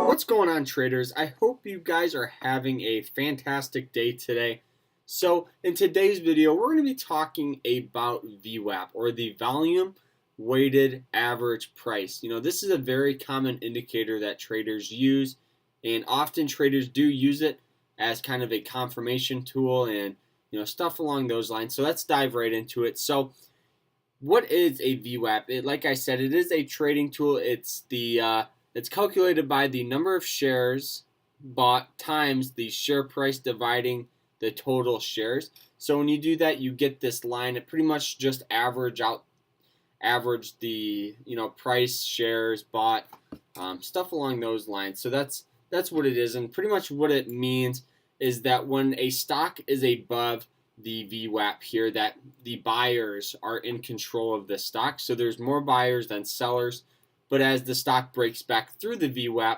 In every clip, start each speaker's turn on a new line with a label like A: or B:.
A: What's going on, traders? I hope you guys are having a fantastic day today. So in today's video, we're going to be talking about VWAP, or the volume weighted average price. This is a very common indicator that traders use, and often traders do use it as kind of a confirmation tool and stuff along those lines. So let's dive right into it. So what is a VWAP? Like I said, it is a trading tool. It's calculated by the number of shares bought times the share price dividing the total shares. So when you do that, you get this line. It pretty much just average the price, shares bought, stuff along those lines. So that's what it is, and pretty much what it means is that when a stock is above the VWAP here, that the buyers are in control of the stock. So there's more buyers than sellers. But as the stock breaks back through the VWAP,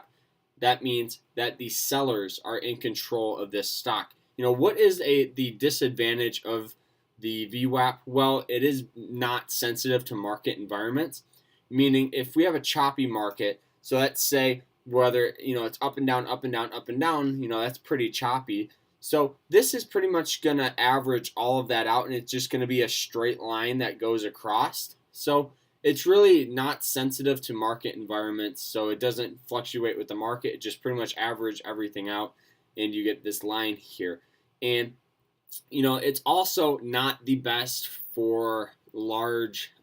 A: that means that the sellers are in control of this stock. What is the disadvantage of the VWAP? Well, it is not sensitive to market environments, meaning if we have a choppy market, so let's say whether it's up and down, up and down, up and down, that's pretty choppy. So this is pretty much going to average all of that out, and it's just going to be a straight line that goes across. So it's really not sensitive to market environments, so it doesn't fluctuate with the market. It just pretty much average everything out, and you get this line here. And it's also not the best for large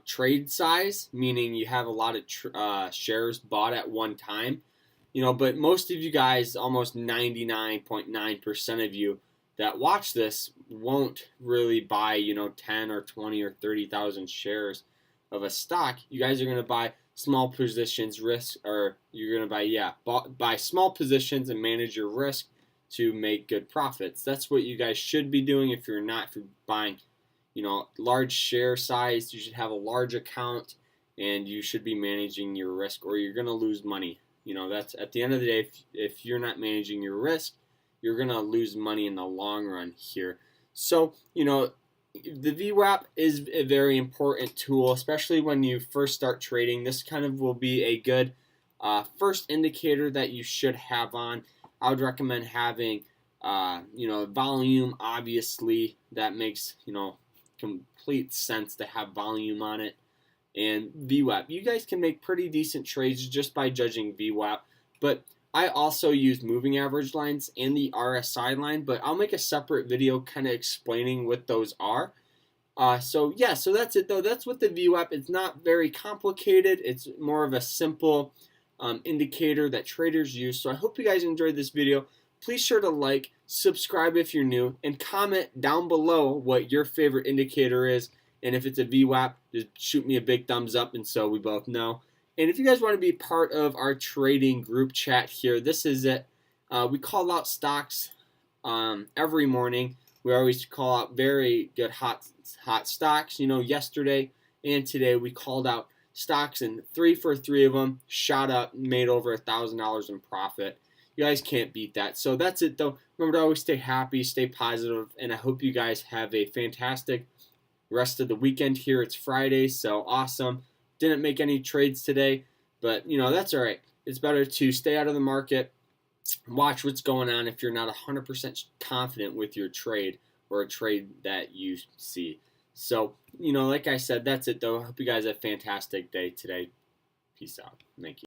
A: trade size, meaning you have a lot of shares bought at one time. But most of you guys, almost 99.9% of you that watch this, won't really buy 10 or 20 or 30,000 shares of a stock. You guys are going to buy small positions, or you're going to buy small positions and manage your risk to make good profits. That's what you guys should be doing. If you're buying large share size, you should have a large account, and you should be managing your risk, or you're going to lose money. That's at the end of the day, if you're not managing your risk, you're going to lose money in the long run here. So, the VWAP is a very important tool, especially when you first start trading. This kind of will be a good first indicator that you should have on. I would recommend having, volume. Obviously, that makes, complete sense to have volume on it. And VWAP. You guys can make pretty decent trades just by judging VWAP, but I also use moving average lines and the RSI line, but I'll make a separate video kind of explaining what those are. So that's it though. That's what the VWAP. It's not very complicated. It's more of a simple indicator that traders use. So I hope you guys enjoyed this video. Please sure to like, subscribe if you're new, and comment down below what your favorite indicator is. And if it's a VWAP, just shoot me a big thumbs up, and so we both know. And if you guys want to be part of our trading group chat here, this is it. We call out stocks every morning. We always call out very good hot stocks. Yesterday and today we called out stocks, and 3 for 3 of them shot up, made over $1,000 in profit. You guys can't beat that. So that's it though. Remember to always stay happy, stay positive, and I hope you guys have a fantastic rest of the weekend here. It's Friday, so awesome. Didn't make any trades today, but that's all right. It's better to stay out of the market, watch what's going on if you're not 100% confident with your trade or a trade that you see. So, like I said, that's it though. I hope you guys have a fantastic day today. Peace out. Thank you.